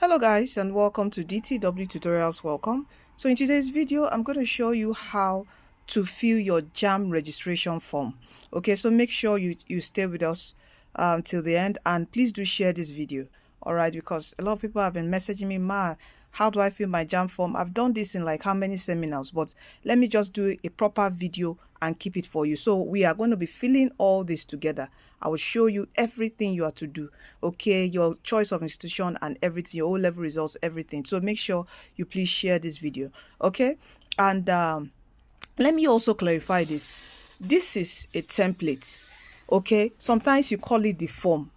Hello guys, and welcome to DTW Tutorials. Welcome. So in today's video, I'm going to show you how to fill your JAMB registration form. Okay, so make sure you stay with us till the end, and please do share this video. All right, because a lot of people have been messaging me, how do I fill my JAMB form? I've done this in like how many seminars, but let me just do a proper video and keep it for you. So we are going to be filling all this together. I will show you everything you are to do. Okay, your choice of institution and everything, your O-level results, everything. So make sure you please share this video. Okay, and let me also clarify this. This is a template. Okay, sometimes you call it the form,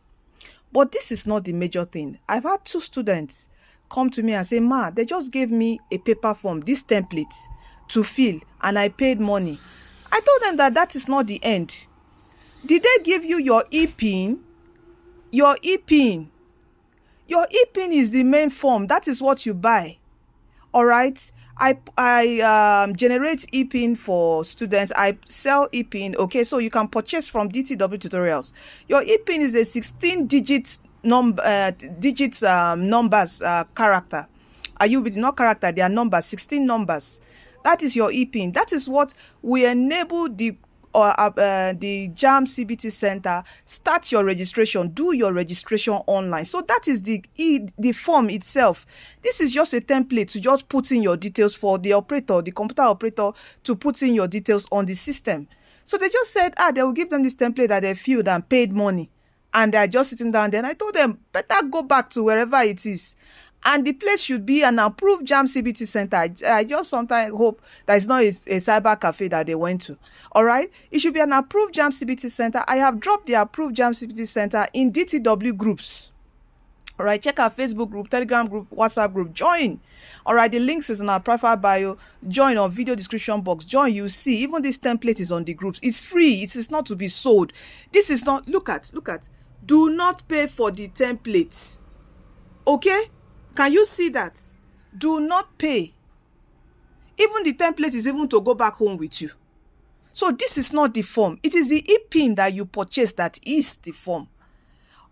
but this is not the major thing. I've had two students come to me and say, they just gave me a paper form, this template to fill, and I paid money. I told them that is not the end. Did they give you your e-pin? Your e-pin. Your e-pin is the main form. That is what you buy. All right. I generate e-pin for students. I sell e-pin. Okay, so you can purchase from DTW Tutorials. Your e-pin is a 16 digit numbers character. Are you with? Not character, they are numbers, 16 numbers. That is your e-pin. That is what we enable the JAMB CBT Center. Start your registration, do your registration online. So that is the form itself. This is just a template to just put in your details for the operator, the computer operator, to put in your details on the system. So they just said, they will give them this template that they filled and paid money, and they're just sitting down there. And I told them, better go back to wherever it is. And the place should be an approved JAMB CBT Center. I just sometimes hope that it's not a cyber cafe that they went to. All right. It should be an approved JAMB CBT Center. I have dropped the approved JAMB CBT Center in DTW groups. All right. Check our Facebook group, Telegram group, WhatsApp group. Join. All right. The links is in our profile bio. Join our video description box. Join. You see, even this template is on the groups. It's free. It is not to be sold. This is not. Look at. Do not pay for the templates. Okay. Can you see that? Do not pay. Even the template is even to go back home with you. So this is not the form. It is the e-pin that you purchase that is the form.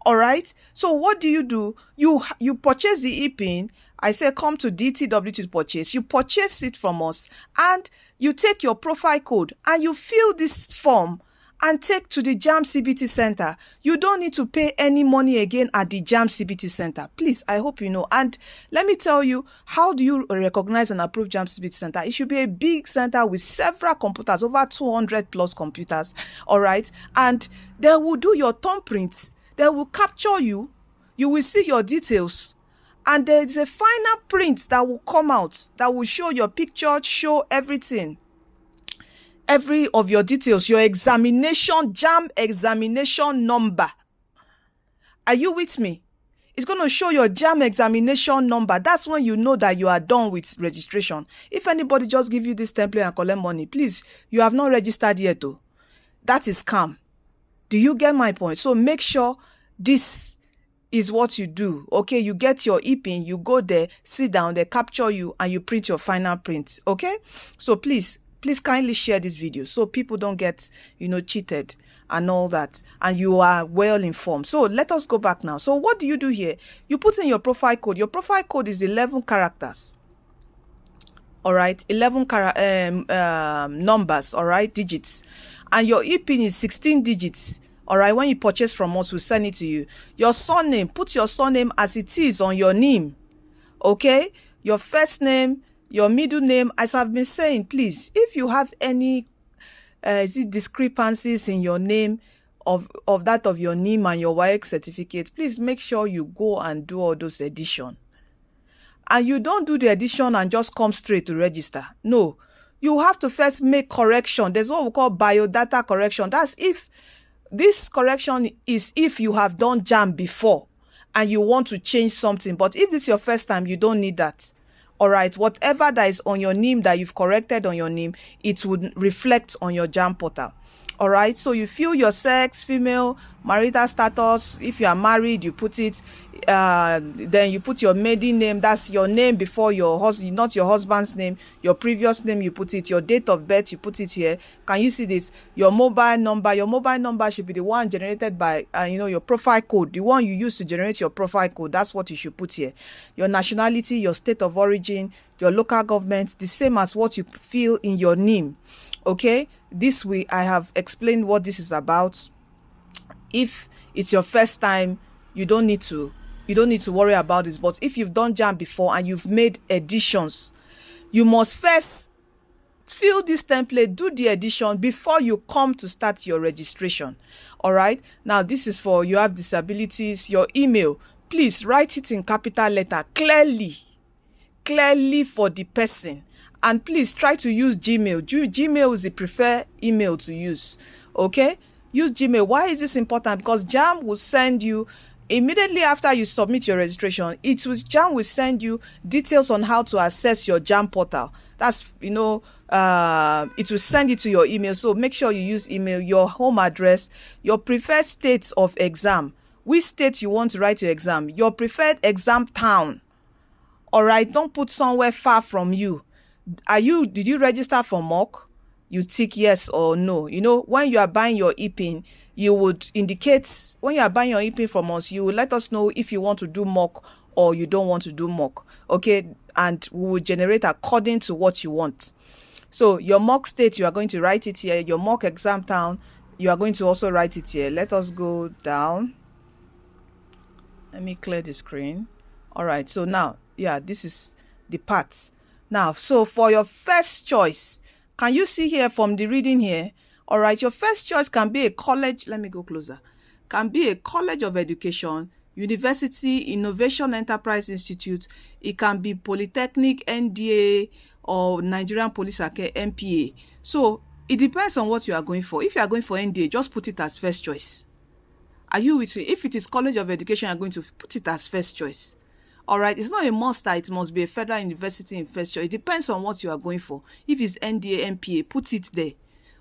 All right. So what do? You purchase the e-pin. I say come to DTW to purchase. You purchase it from us, and you take your profile code and you fill this form and take to the JAMB CBT Center. You don't need to pay any money again at the JAMB CBT Center. Please, I hope you know. And let me tell you, how do you recognize an approved JAMB CBT Center? It should be a big center with several computers, over 200 plus computers. All right. And they will do your thumbprints. They will capture you. You will see your details. And there is a final print that will come out that will show your picture, show everything. Every of your details, your examination, JAMB examination number. Are you with me? It's going to show your JAMB examination number. That's when you know that you are done with registration. If anybody just give you this template and collect money, please, you have not registered yet though. That is scam. Do you get my point? So make sure this is what you do. Okay, you get your e-pin, you go there, sit down, they capture you, and you print your final print. Okay, so please kindly share this video so people don't get, cheated and all that, and you are well informed. So let us go back now. So what do you do here? You put in your profile code. Your profile code is 11 characters. All right, 11 numbers. All right, digits, and your e-pin is 16 digits. All right, when you purchase from us, we'll send it to you. Your surname, put your surname as it is on your name. Okay, your first name, your middle name. As I've been saying, please, if you have any discrepancies in your name of that of your name and your WAEC certificate, please make sure you go and do all those addition. And you don't do the addition and just come straight to register. No, you have to first make correction. There's what we call biodata correction. That's if this correction is if you have done JAMB before and you want to change something. But if this is your first time, you don't need that. All right, whatever that is on your name that you've corrected on your name, it would reflect on your JAMB portal. All right, so you fill your sex, female, marital status. If you are married, you put it. then you put your maiden name, that's your name before your husband, not your husband's name, your previous name, you put it, your date of birth, you put it here. Can you see this? Your mobile number should be the one generated by your profile code, the one you use to generate your profile code. That's what you should put here. Your nationality, your state of origin, your local government, the same as what you fill in your name. Okay, this way I have explained what this is about. If it's your first time, you don't need to worry about this. But if you've done JAMB before and you've made editions, you must first fill this template, do the edition before you come to start your registration. All right, now this is for you have disabilities. Your email, please write it in capital letter clearly for the person, and please try to use Gmail. Gmail is the preferred email to use. Okay, use Gmail. Why is this important? Because JAMB will send you immediately after you submit your registration. JAMB will send you details on how to access your JAMB portal. That's it will send it to your email. So make sure you use email, your home address, your preferred states of exam, which state you want to write your exam, your preferred exam town. All right, don't put somewhere far from you. Did you register for mock? You tick yes or no. When you are buying your e-pin, you would indicate, when you are buying your e-pin from us, you will let us know if you want to do mock or you don't want to do mock. Okay, and we will generate according to what you want. So your mock state, you are going to write it here. Your mock exam town, you are going to also write it here. Let us go down. Let me clear the screen. All right, so now, yeah, this is the part. Now, so for your first choice, can you see here from the reading here? All right, your first choice can be a college. Let me go closer. Can be a college of education, university, innovation enterprise institute. It can be polytechnic, NDA, or Nigerian Police Academy, NPA. So it depends on what you are going for. If you are going for NDA, just put it as first choice. Are you with me? If it is college of education, you are going to put it as first choice. All right, it's not a must that it must be a federal university in first choice. It depends on what you are going for. If it's NDA, NPA, put it there.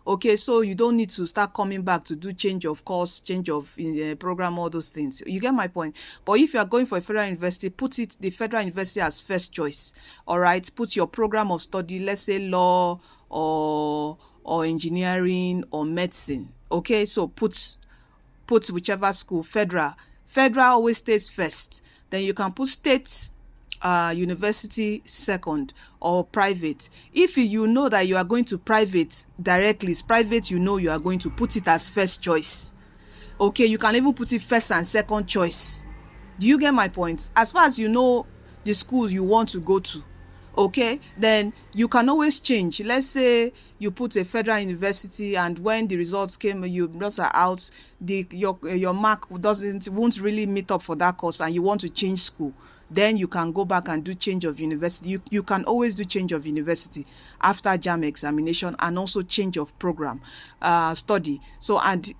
Okay, so you don't need to start coming back to do change of course, change of program, all those things. You get my point? But if you are going for a federal university, put the federal university as first choice. All right, put your program of study, let's say law or engineering or medicine. Okay, so put whichever school. Federal always stays first. Then you can put state, university second, or private. If you know that you are going to private directly, it's private, you are going to put it as first choice. Okay, you can even put it first and second choice. Do you get my point? As far as you know the school you want to go to, okay, then you can always change. Let's say you put a federal university and when the results came, your results are out, your mark won't really meet up for that course and you want to change school, then you can go back and do change of university. You can always do change of university after JAMB examination, and also change of program study. So, and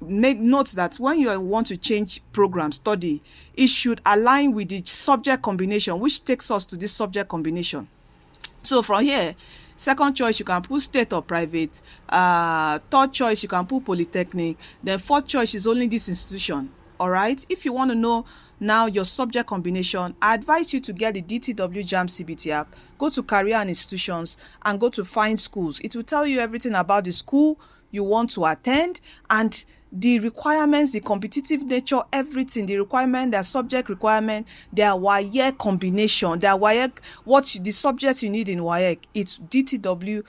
make note that when you want to change program study, it should align with the subject combination, which takes us to this subject combination. So from here, second choice you can put state or private, third choice you can put polytechnic, then fourth choice is only this institution. All right, if you want to know now your subject combination, I advise you to get the DTW JAMB CBT app. Go to career and institutions and go to find schools. It will tell you everything about the school you want to attend and the requirements, the competitive nature, everything, the requirement, their subject requirement, their WAEC combination, their WAEC, the subjects you need in WAEC. It's DTW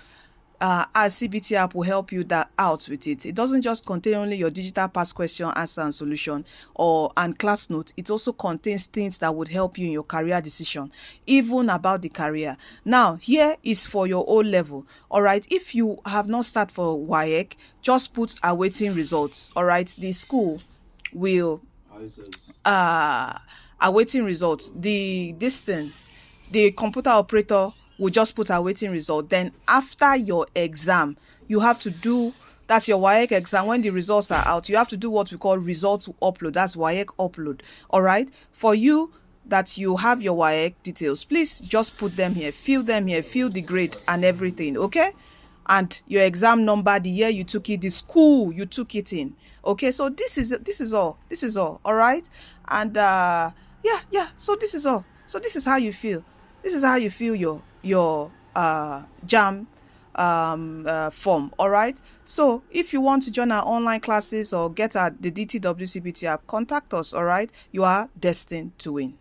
as CBT app will help you out with it. It doesn't just contain only your digital past question, answer, and solution and class note. It also contains things that would help you in your career decision, even about the career. Now, here is for your O level. All right, if you have not started for WAEC, just put awaiting results. All right, the school will awaiting results. The computer operator will just put awaiting result. Then after your exam, you have to do, that's your WAEC exam. When the results are out, you have to do what we call result upload. That's WAEC upload. All right, for you that you have your WAEC details, please just put them here, fill the grade and everything. Okay, and your exam number, the year you took it, the school you took it in. Okay, so this is all. All right, and Yeah. So this is all. So this is how you feel. This is how you feel your JAM form. All right. So if you want to join our online classes or get at the DTWCBT app, contact us. All right. You are destined to win.